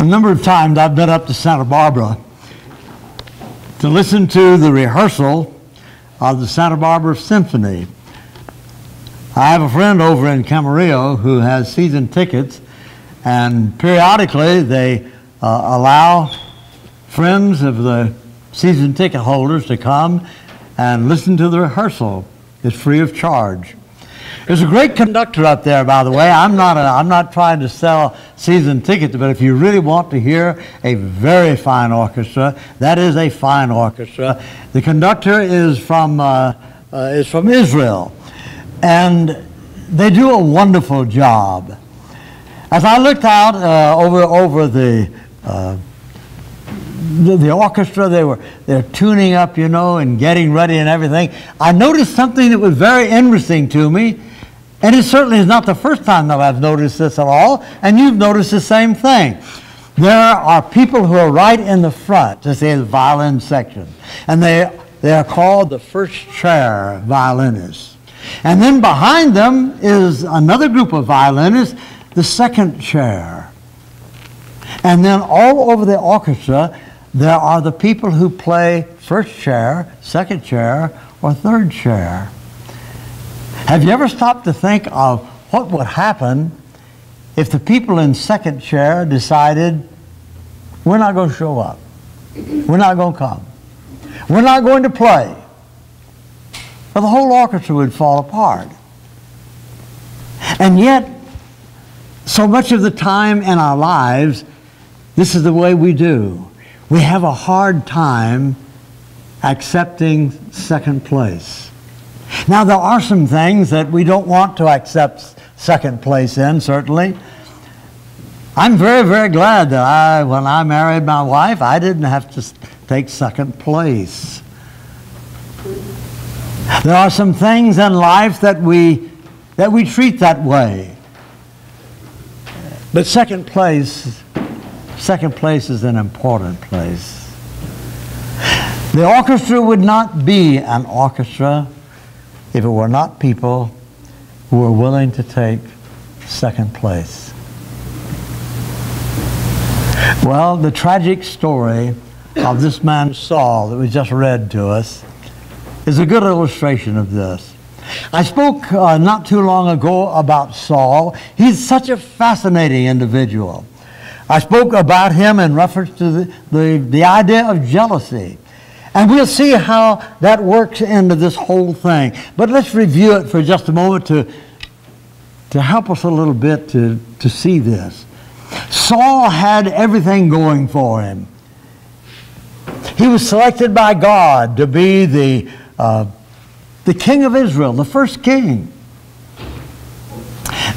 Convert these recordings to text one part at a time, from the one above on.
A number of times I've been up to Santa Barbara to listen to the rehearsal of the Santa Barbara Symphony. I have a friend over in Camarillo who has season tickets, and periodically they allow friends of the season ticket holders to come and listen to the rehearsal. It's free of charge. There's a great conductor up there, by the way. I'm not trying to sell season tickets, but if you really want to hear a very fine orchestra, that is a fine orchestra. The conductor is from Israel, and they do a wonderful job. As I looked out over the orchestra, they're tuning up, you know, and getting ready and everything. I noticed something that was very interesting to me, and it certainly is not the first time that I've noticed this at all, and you've noticed the same thing. There are people who are right in the front, to say the violin section, and they are called the first chair violinists. And then behind them is another group of violinists, the second chair. And then all over the orchestra, there are the people who play first chair, second chair, or third chair. Have you ever stopped to think of what would happen if the people in second chair decided, we're not going to show up, we're not going to come, we're not going to play? Well, the whole orchestra would fall apart. And yet, so much of the time in our lives, this is the way we do. We have a hard time accepting second place. Now, there are some things that we don't want to accept second place in, certainly. I'm very, very glad that when I married my wife, I didn't have to take second place. There are some things in life that we treat that way. But second place is an important place. The orchestra would not be an orchestra if it were not people who were willing to take second place. Well, the tragic story of this man Saul that we just read to us is a good illustration of this. I spoke not too long ago about Saul. He's such a fascinating individual. I spoke about him in reference to the idea of jealousy. And we'll see how that works into this whole thing. But let's review it for just a moment to help us a little bit to see this. Saul had everything going for him. He was selected by God to be the king of Israel, the first king.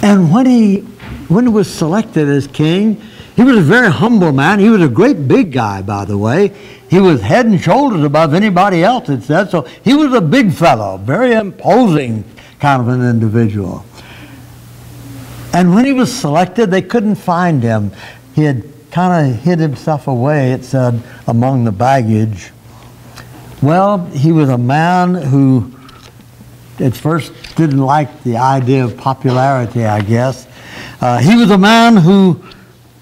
And when he was selected as king, he was a very humble man. He was a great big guy, by the way. He was head and shoulders above anybody else, it said. So he was a big fellow, very imposing kind of an individual. And when he was selected, they couldn't find him. He had kind of hid himself away, it said, among the baggage. Well, he was a man who at first didn't like the idea of popularity, I guess. He was a man who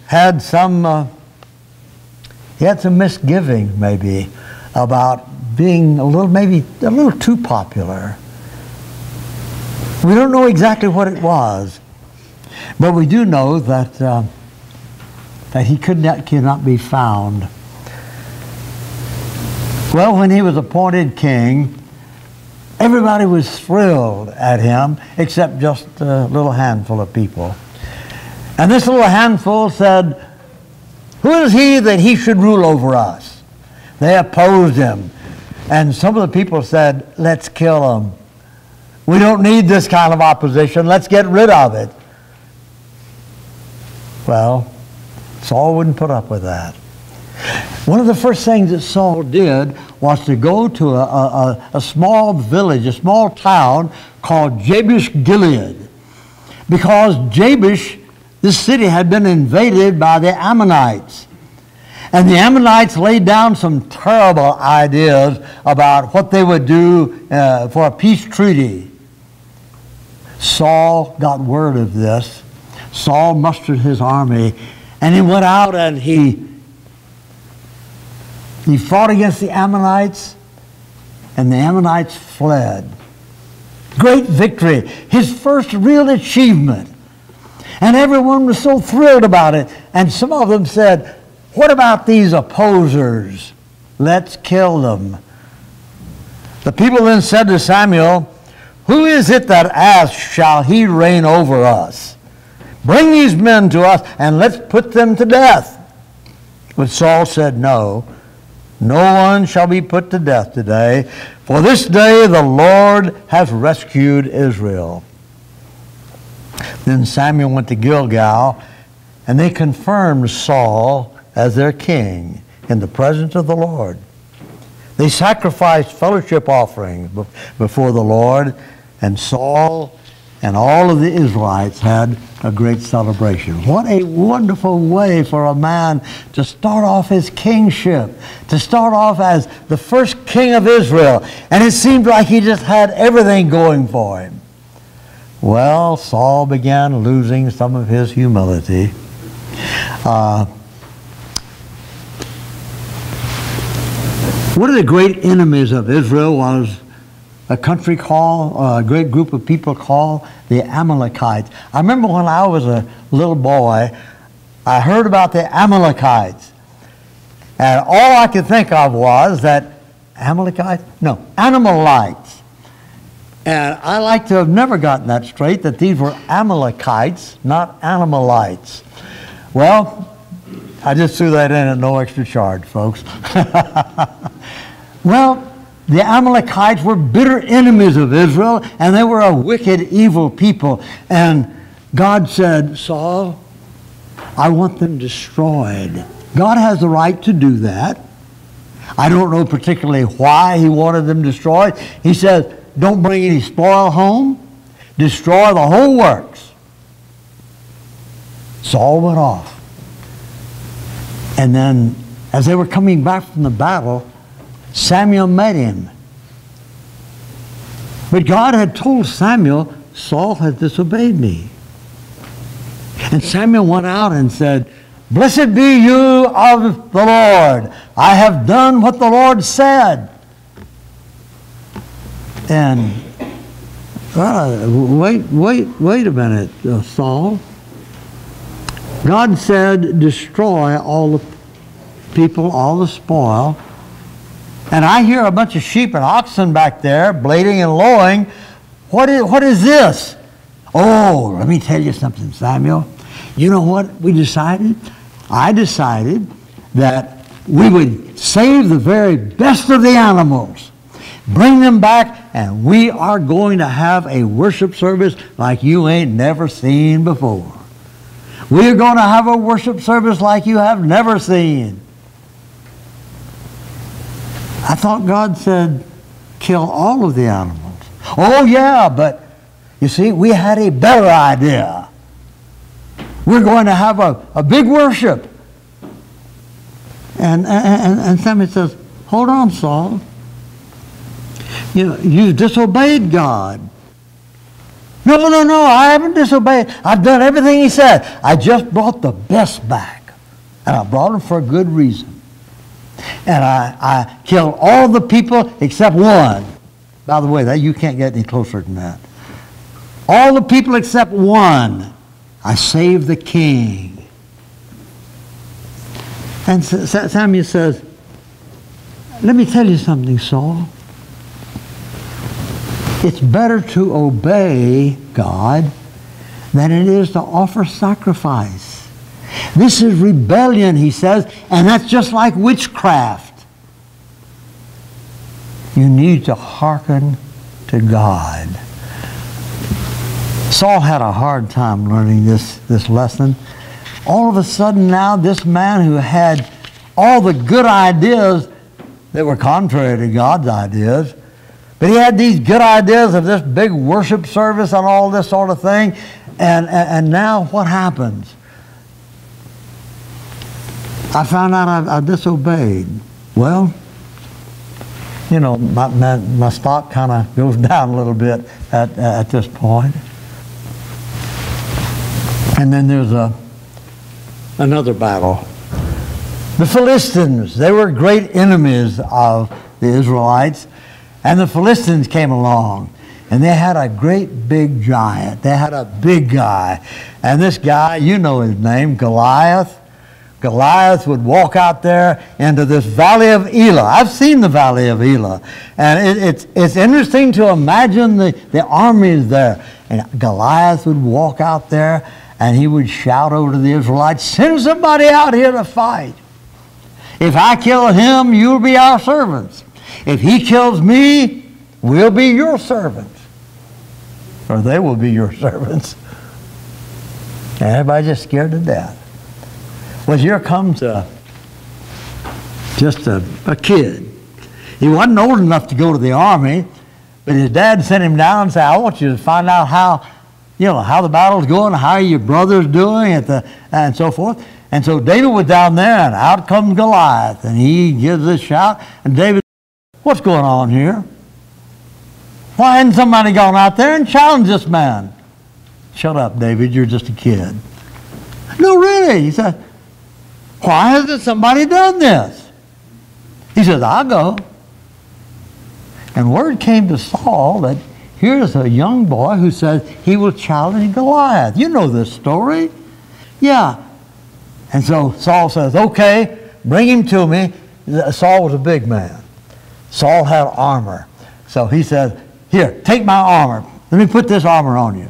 had some misgiving, maybe, about being maybe a little too popular. We don't know exactly what it was, but we do know that he cannot be found. Well, when he was appointed king, everybody was thrilled at him, except just a little handful of people. And this little handful said, who is he that he should rule over us? They opposed him. And some of the people said, let's kill him. We don't need this kind of opposition. Let's get rid of it. Well, Saul wouldn't put up with that. One of the first things that Saul did was to go to a small village, a small town called Jabesh Gilead. Because Jabesh, this city, had been invaded by the Ammonites. And the Ammonites laid down some terrible ideas about what they would do for a peace treaty. Saul got word of this. Saul mustered his army, And he went out and he fought against the Ammonites, and the Ammonites fled. Great victory, his first real achievement. And everyone was so thrilled about it. And some of them said, what about these opposers? Let's kill them. The people then said to Samuel, who is it that asks, shall he reign over us? Bring these men to us, and let's put them to death. But Saul said, no, no one shall be put to death today, for this day the Lord has rescued Israel. Then Samuel went to Gilgal, and they confirmed Saul as their king in the presence of the Lord. They sacrificed fellowship offerings before the Lord, and Saul and all of the Israelites had a great celebration. What a wonderful way for a man to start off his kingship, to start off as the first king of Israel. And it seemed like he just had everything going for him. Well, Saul began losing some of his humility. One of the great enemies of Israel was a country called, a great group of people called the Amalekites. I remember when I was a little boy, I heard about the Amalekites. And all I could think of was that Amalekites? No, Amalekites. And I like to have never gotten that straight, that these were Amalekites, not Animalites. Well, I just threw that in at no extra charge, folks. Well, the Amalekites were bitter enemies of Israel, and they were a wicked, evil people. And God said, Saul, I want them destroyed. God has the right to do that. I don't know particularly why he wanted them destroyed. He says, don't bring any spoil home. Destroy the whole works. Saul went off. And then, as they were coming back from the battle, Samuel met him. But God had told Samuel, Saul has disobeyed me. And Samuel went out and said, blessed be you of the Lord. I have done what the Lord said. And, wait a minute, Saul. God said, destroy all the people, all the spoil. And I hear a bunch of sheep and oxen back there, bleating and lowing. What is this? Oh, let me tell you something, Samuel. You know what we decided? I decided that we would save the very best of the animals, bring them back, and we are going to have a worship service like you ain't never seen before. We are going to have a worship service like you have never seen. I thought God said, kill all of the animals. Oh, yeah, but you see, we had a better idea. We're going to have a big worship. And Samuel says, hold on, Saul. You know, you've disobeyed God. No, I haven't disobeyed. I've done everything he said. I just brought the best back. And I brought them for a good reason. And I killed all the people except one. By the way, that you can't get any closer than that. All the people except one. I saved the king. And Samuel says, let me tell you something, Saul. It's better to obey God than it is to offer sacrifice. This is rebellion, he says, and that's just like witchcraft. You need to hearken to God. Saul had a hard time learning this lesson. All of a sudden now, this man who had all the good ideas that were contrary to God's ideas, but he had these good ideas of this big worship service and all this sort of thing, and now what happens? I found out I disobeyed. Well, you know, my stock kind of goes down a little bit at this point. And then there's another battle. The Philistines, they were great enemies of the Israelites, and the Philistines came along, and they had a great big giant. They had a big guy, and this guy, you know his name, Goliath. Goliath would walk out there into this valley of Elah. I've seen the valley of Elah, and it's interesting to imagine the armies there. And Goliath would walk out there, and he would shout over to the Israelites, "Send somebody out here to fight. If I kill him, you'll be our servants. If he kills me, we'll be your servants." Or they will be your servants. And everybody's just scared to death. Well, here comes just a kid. He wasn't old enough to go to the army, but his dad sent him down and said, "I want you to find out how the battle's going, how your brother's doing, and so forth." And so David was down there, and out comes Goliath, and he gives this shout, and David, "What's going on here? Why hadn't somebody gone out there and challenged this man?" "Shut up, David, you're just a kid." "No, really." He said, "Why hasn't somebody done this?" He says, "I'll go." And word came to Saul that here's a young boy who says he will challenge Goliath. You know this story. Yeah. And so Saul says, "Okay, bring him to me." Saul was a big man. Saul had armor. So he said, "Here, take my armor. Let me put this armor on you."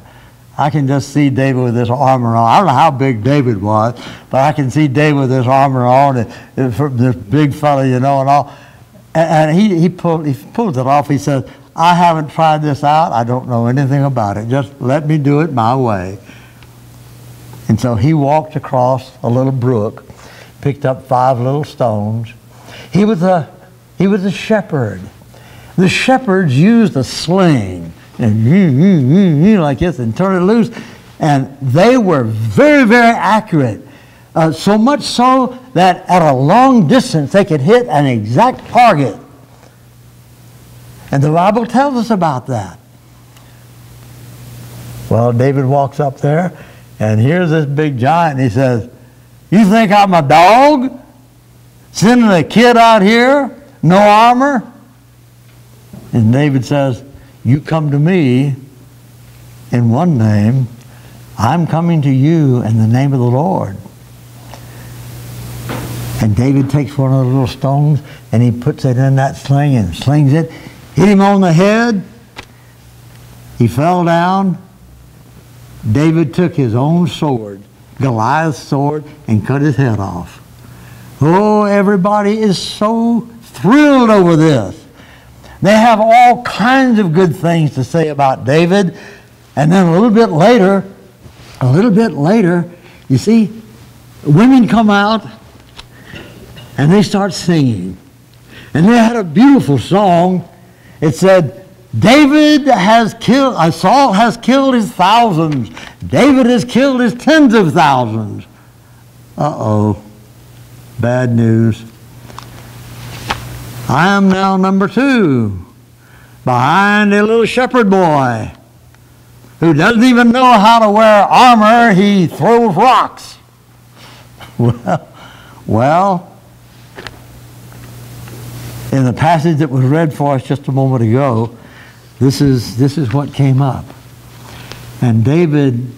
I can just see David with this armor on. I don't know how big David was, but I can see David with this armor on, and this big fella, and all. And he pulls it off. He says, "I haven't tried this out. I don't know anything about it. Just let me do it my way." And so he walked across a little brook, picked up 5 little stones. He was a shepherd. The shepherds used a sling and like this and turn it loose, and they were very, very accurate. So much so that at a long distance they could hit an exact target. And the Bible tells us about that. Well, David walks up there, and here's this big giant, and he says, "You think I'm a dog? Sending a kid out here, no armor?" And David says, "You come to me in one name, I'm coming to you in the name of the Lord." And David takes one of the little stones and he puts it in that sling and slings it, hit him on the head. He fell down. David took his own sword, Goliath's sword, and cut his head off. Oh, everybody is so thrilled over this. They have all kinds of good things to say about David. And then a little bit later, you see, women come out and they start singing. And they had a beautiful song. It said, Saul has killed his thousands. David has killed his tens of thousands. Uh-oh. Bad news. I am now number 2, behind a little shepherd boy who doesn't even know how to wear armor. He throws rocks. Well, in the passage that was read for us just a moment ago, this is what came up. And David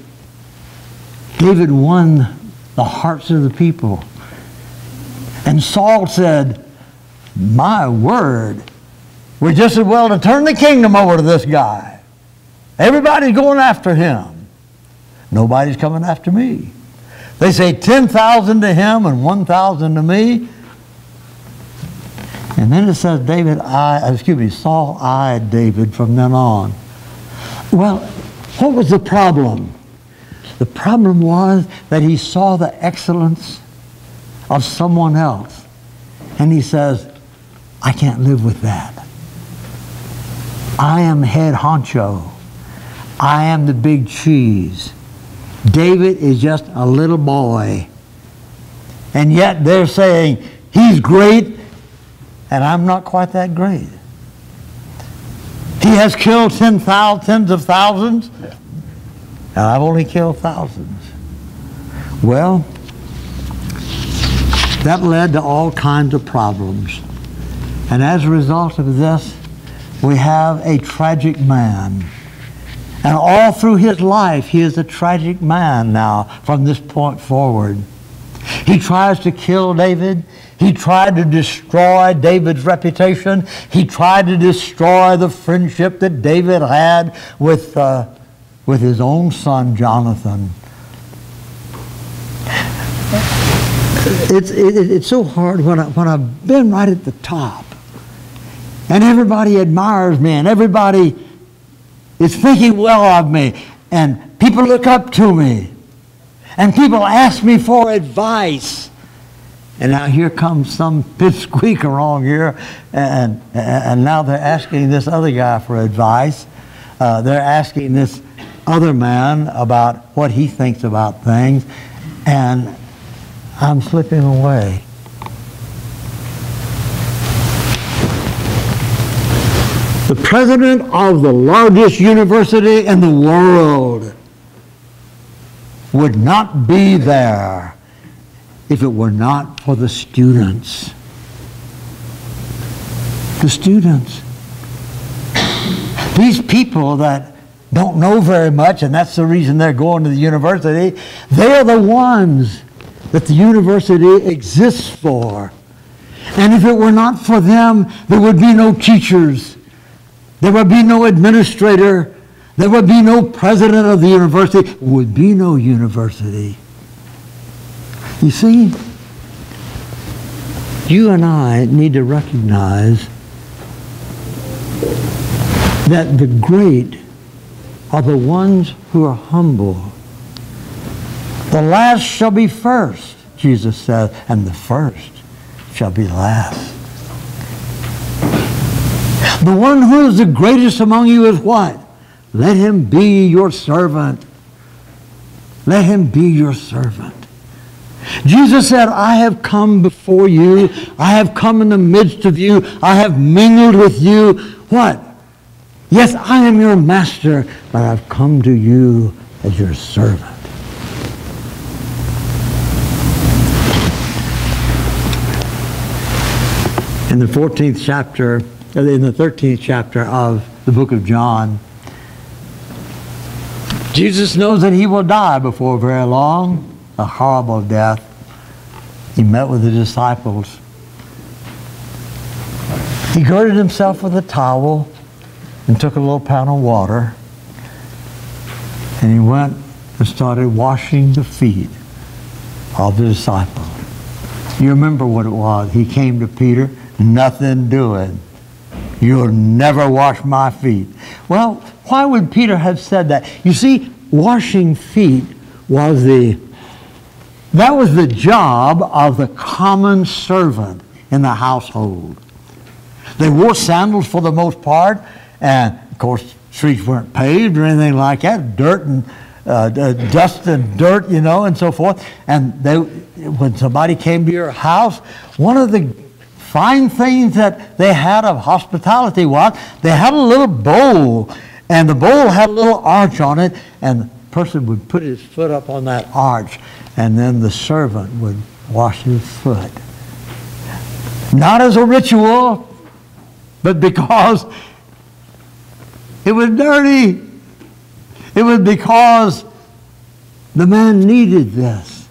won the hearts of the people. And Saul said, "My word, we're just as well to turn the kingdom over to this guy. Everybody's going after him. Nobody's coming after me. They say 10,000 to him and 1,000 to me." And then it says Saul eyed David from then on. Well, what was the problem? The problem was that he saw the excellence of someone else. And he says, "I can't live with that. I am head honcho. I am the big cheese. David is just a little boy. And yet they're saying, he's great, and I'm not quite that great. He has killed tens of thousands, and I've only killed thousands." Well, That led to all kinds of problems. And as a result of this, we have a tragic man. And all through his life, he is a tragic man now from this point forward. He tries to kill David. He tried to destroy David's reputation. He tried to destroy the friendship that David had with his own son, Jonathan. It's so hard when I've been right at the top and everybody admires me and everybody is thinking well of me and people look up to me and people ask me for advice. And now here comes some pipsqueak along here and now they're asking this other guy for advice. They're asking this other man about what he thinks about things, and I'm slipping away. The president of the largest university in the world would not be there if it were not for the students. The students. These people that don't know very much, and that's the reason they're going to the university, they are the ones that the university exists for. And if it were not for them, there would be no teachers. There would be no administrator. There would be no president of the university. There would be no university. You see, you and I need to recognize that the great are the ones who are humble. The last shall be first, Jesus said, and the first shall be last. The one who is the greatest among you is what? Let him be your servant. Let him be your servant. Jesus said, I have come before you. I have come in the midst of you. I have mingled with you. What? Yes, I am your master, but I've come to you as your servant. In the 14th chapter, in the 13th chapter of the book of John, Jesus knows that he will die before very long, a horrible death. He met with the disciples. He girded himself with a towel and took a little pan of water, and he went and started washing the feet of the disciples. You remember what it was. He came to Peter, nothing doing. You'll never wash my feet. Well, why would Peter have said that? You see, washing feet was the job of the common servant in the household. They wore sandals for the most part, and of course streets weren't paved or anything like that. Dirt and dust and dirt, you know, and so forth. And when somebody came to your house, one of the fine things that they had of hospitality was they had a little bowl, and the bowl had a little arch on it, and the person would put his foot up on that arch, and then the servant would wash his foot. Not as a ritual, but because it was dirty. It was because the man needed this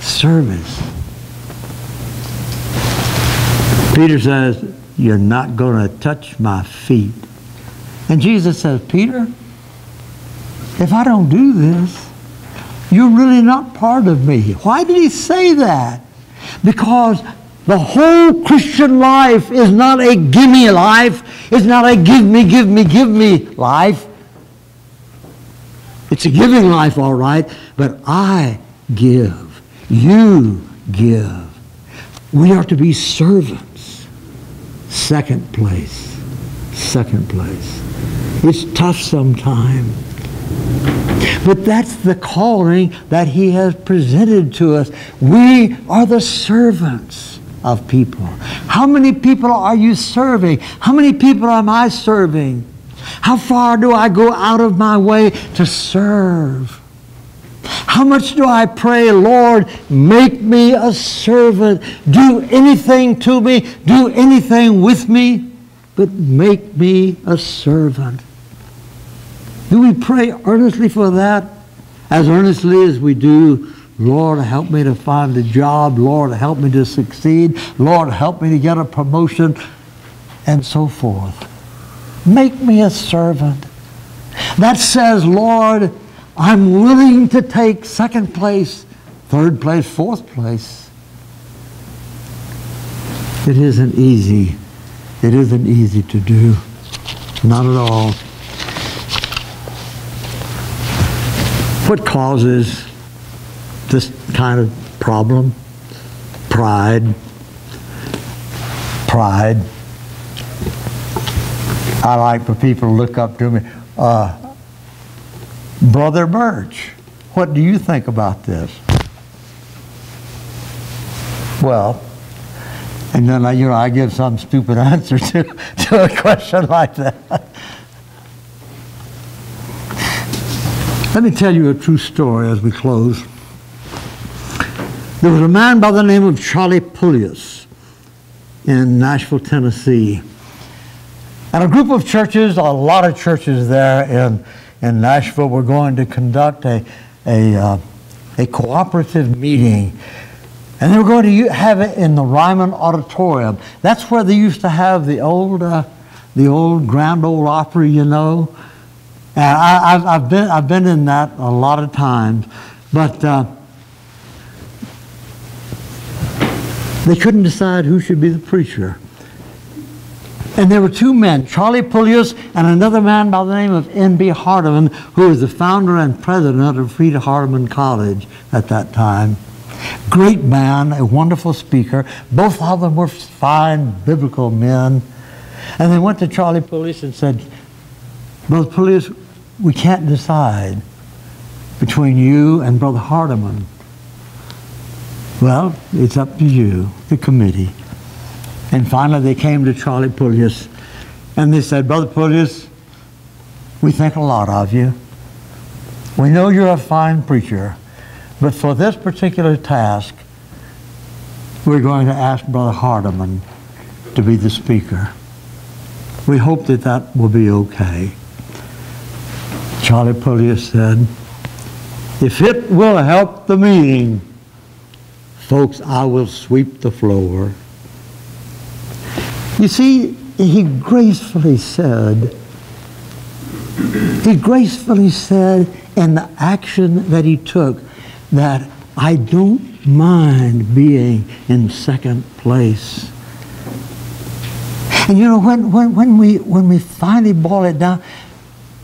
service. Peter says, you're not going to touch my feet. And Jesus says, Peter, if I don't do this, you're really not part of me. Why did he say that? Because the whole Christian life is not a gimme life. It's not a give me life. It's a giving life, all right, but I give. You give. We are to be servants. Second place. Second place. It's tough sometimes. But that's the calling that he has presented to us. We are the servants of people. How many people are you serving? How many people am I serving? How far do I go out of my way to serve? How much do I pray, Lord, make me a servant. Do anything to me, do anything with me, but make me a servant. Do we pray earnestly for that? As earnestly as we do, Lord, help me to find a job. Lord, help me to succeed. Lord, help me to get a promotion, and so forth. Make me a servant. That says, Lord, I'm willing to take second place, third place, fourth place. It isn't easy. It isn't easy to do. Not at all. What causes this kind of problem? Pride. Pride. I like for people to look up to me. Brother Burch, what do you think about this? Well, and then I give some stupid answer to a question like that. Let me tell you a true story as we close. There was a man by the name of Charlie Pullius in Nashville, Tennessee. And a group of churches, a lot of churches there in Nashville, were going to conduct a cooperative meeting. And they were going to have it in the Ryman Auditorium. That's where they used to have the old Grand Ole Opry, you know. And I've been in that a lot of times, but they couldn't decide who should be the preacher. And there were two men, Charlie Pullius and another man by the name of N.B. Hardeman, who was the founder and president of Frieda Hardeman College at that time. Great man, a wonderful speaker. Both of them were fine biblical men. And they went to Charlie Pullius and said, Brother Pullius, we can't decide between you and Brother Hardeman. Well, it's up to you, the committee. And finally they came to Charlie Pullius and they said, Brother Pullius, we think a lot of you. We know you're a fine preacher, but for this particular task, we're going to ask Brother Hardeman to be the speaker. We hope that that will be okay. Charlie Pullius said, if it will help the meeting, folks, I will sweep the floor. You see, he gracefully said in the action that he took that I don't mind being in second place. And you know, when we finally boil it down,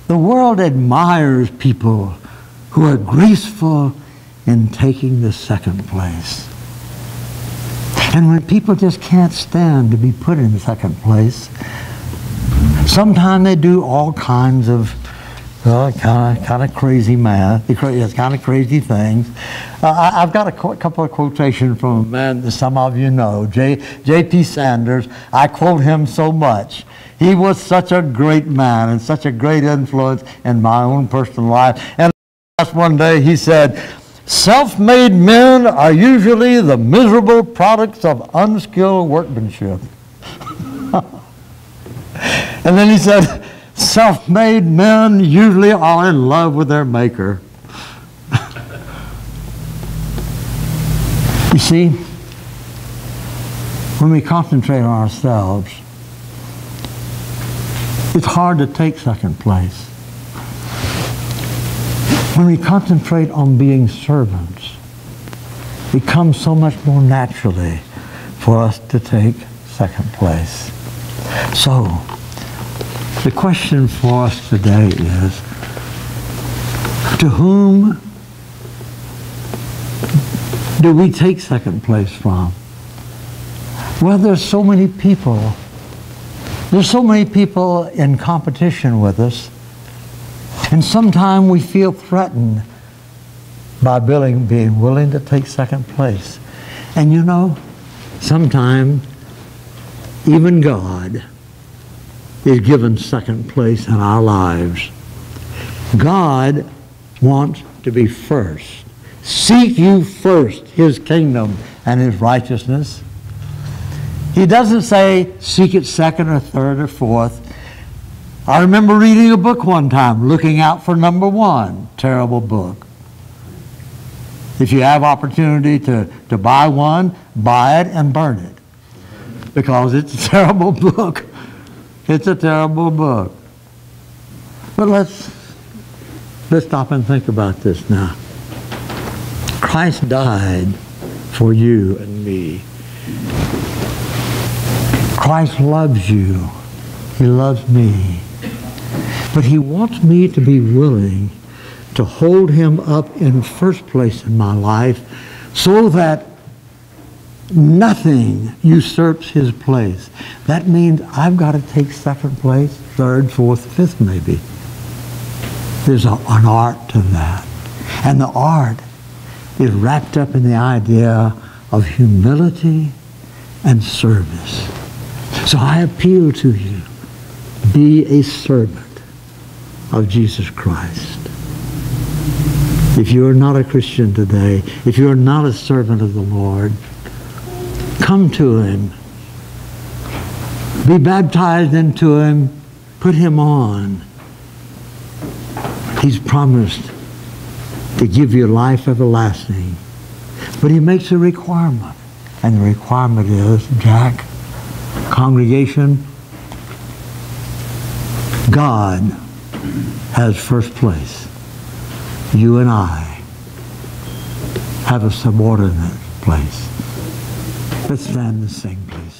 the world admires people who are graceful in taking the second place. And when people just can't stand to be put in second place, sometimes they do all kinds of kind of crazy math, kind of crazy things. I've got a couple of quotations from a man that some of you know, J.P. Sanders. I quote him so much. He was such a great man and such a great influence in my own personal life. And one day he said, self-made men are usually the miserable products of unskilled workmanship. And then he said, self-made men usually are in love with their maker. You see, when we concentrate on ourselves, it's hard to take second place. When we concentrate on being servants, it comes so much more naturally for us to take second place. So, the question for us today is, to whom do we take second place from? Well, there's so many people. There's so many people in competition with us. And sometimes we feel threatened by being willing to take second place. And you know, sometimes even God is given second place in our lives. God wants to be first seek you first his kingdom and his righteousness. He doesn't say seek it second or third or fourth. I remember reading a book one time, Looking Out for Number One. Terrible book. If you have opportunity to buy one, buy it and burn it. Because it's a terrible book. It's a terrible book. But let's stop and think about this now. Christ died for you and me. Christ loves you. He loves me. But he wants me to be willing to hold him up in first place in my life so that nothing usurps his place. That means I've got to take second place, third, fourth, fifth maybe. There's an art to that. And the art is wrapped up in the idea of humility and service. So I appeal to you, be a servant of Jesus Christ. If you are not a Christian today, if you are not a servant of the Lord, come to him. Be baptized into him. Put him on. He's promised to give you life everlasting. But he makes a requirement. And the requirement is, Jack, congregation, God has first place. You and I have a subordinate place. Let's stand and sing, please.